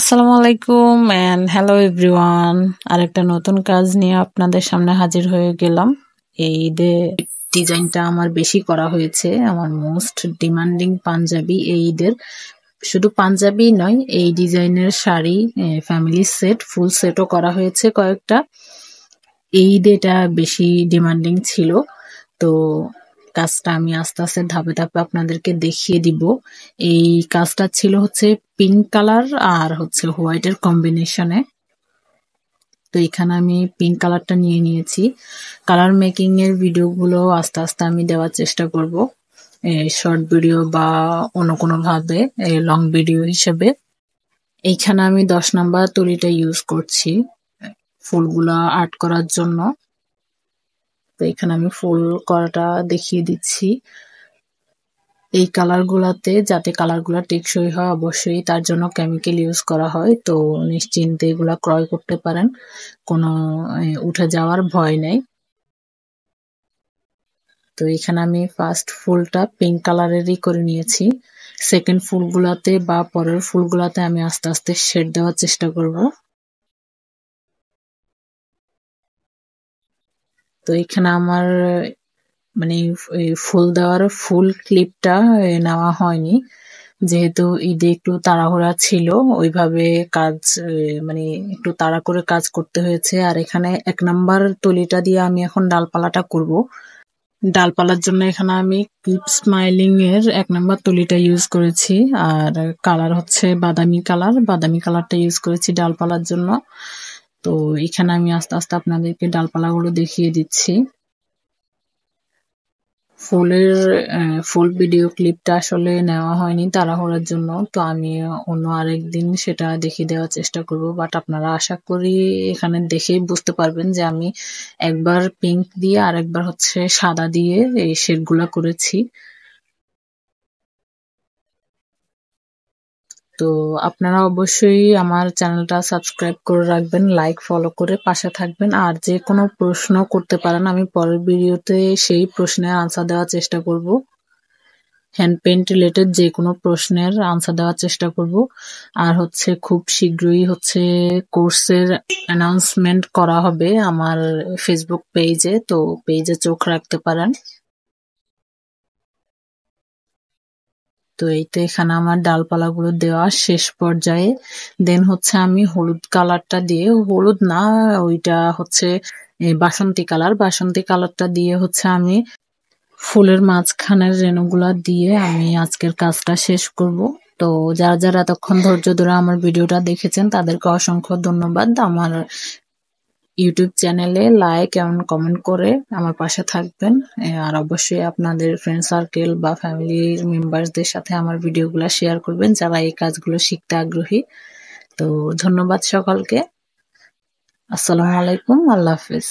আসসালামু আলাইকুম and hello everyone. আরেকটা নতুন কাজ নিয়ে আপনাদের সামনে হাজির হয়ে গেলাম। এই ঈদে ডিজাইনটা আমার বেশি করা হয়েছে, আমার মোস্ট ডিমান্ডিং পাঞ্জাবি এই ঈদের। শুধু পাঞ্জাবি নয়, এই ডিজাইনের শাড়ি, ফ্যামিলি সেট, ফুল সেটও করা হয়েছে কয়েকটা। এই ঈদে এটা বেশি ডিমান্ডিং ছিল, তো কাজটা আমি আস্তে আস্তে ধাপে ধাপে আপনাদেরকে দেখিয়ে দিব। এই কাজটা ছিল হচ্ছে পিঙ্ক কালার আর হচ্ছে হোয়াইটের কম্বিনেশনে। তো এখানে আমি পিঙ্ক কালারটা নিয়ে নিয়েছি। কালার মেকিং এর ভিডিওগুলো আস্তে আস্তে আমি দেওয়ার চেষ্টা করব, শর্ট ভিডিও বা অন্য কোনো ভাবে লং ভিডিও হিসেবে। এইখানে আমি 10 নাম্বার তুলিটা ইউজ করছি ফুলগুলা আর্ট করার জন্য। তো এখানে আমি ফুল করাটা দেখিয়ে দিচ্ছি। এই কালার গুলাতে যাতে কালার গুলা টেকসই হয়, অবশ্যই তার জন্য কেমিক্যাল ইউজ করা হয়। তো নিশ্চিন্তে এগুলা ক্রয় করতে পারেন, কোনো উঠে যাওয়ার ভয় নেই। তো এখানে আমি ফার্স্ট ফুলটা পিঙ্ক কালারেরই করে নিয়েছি। সেকেন্ড ফুলগুলাতে বা পরের ফুলগুলাতে আমি আস্তে আস্তে শেড দেওয়ার চেষ্টা করব। তো এখানে আমার মানে ফুল দেওয়ার ফুল ক্লিপটা নেওয়া হয়নি, যেহেতু ঈদে একটু তাড়াহুড়া ছিল, ওইভাবে কাজ মানে একটু তাড়া করে কাজ করতে হয়েছে। আর এখানে 1 নাম্বার তলিটা দিয়ে আমি এখন ডালপালাটা করব। ডালপালার জন্য এখানে আমি কিপ স্মাইলিং এর 1 নাম্বার তলিটা ইউজ করেছি, আর কালার হচ্ছে বাদামি কালার। বাদামি কালারটা ইউজ করেছি ডালপালার জন্য। তো এখানে আমি আস্তে আস্তে আপনাদেরকে ডালপালাগুলো দেখিয়ে দিচ্ছি। ফুলের ফুল ভিডিও ক্লিপটা আসলে নেওয়া হয়নি তাড়াহুড়ার জন্য, তো আমি অন্য আরেকদিন সেটা দেখিয়ে দেওয়ার চেষ্টা করব। বাট আপনারা আশা করি এখানে দেখেই বুঝতে পারবেন যে আমি একবার পিঙ্ক দিয়ে আর একবার হচ্ছে সাদা দিয়ে এই শেডগুলা করেছি। তো আপনারা অবশ্যই আমার চ্যানেলটা সাবস্ক্রাইব করে রাখবেন, লাইক ফলো করে পাশে থাকবেন। আর যে কোনো প্রশ্ন করতে পারেন, আমি পরের ভিডিওতে সেই প্রশ্নের আনসার দেওয়ার চেষ্টা করব। হ্যান্ড পেইন্ট রিলেটেড যে কোনো প্রশ্নের আনসার দেওয়ার চেষ্টা করব। আর হচ্ছে খুব শীঘ্রই হচ্ছে কোর্সের অ্যানাউন্সমেন্ট করা হবে আমার ফেসবুক পেজে, তো পেজে চোখ রাখতে পারেন। তো এই তো এখানে আমার ডালপালাগুলো দেওয়া শেষ পর্যায়ে। দেন হচ্ছে আমি হলুদ কালারটা দিয়ে, হলুদ না, ওইটা হচ্ছে বাসন্তী কালার। বাসন্তী কালারটা দিয়ে হচ্ছে আমি ফুলের মাঝখানের রেণুগুলা দিয়ে আমি আজকের কাজটা শেষ করব। তো যারা যারা এতক্ষণ ধৈর্য ধরে আমার ভিডিওটা দেখেছেন তাদেরকে অসংখ্য ধন্যবাদ। আমার ইউটিউব চ্যানেলে লাইক এবং কমেন্ট করে আমার পাশে থাকবেন। আর অবশ্যই আপনাদের ফ্রেন্ড সার্কেল বা ফ্যামিলির মেম্বারসদের সাথে আমার ভিডিওগুলো শেয়ার করবেন যারা এই কাজগুলো শিখতে আগ্রহী। তো ধন্যবাদ সকলকে। আসসালামু আলাইকুম, আল্লাহ হাফেজ।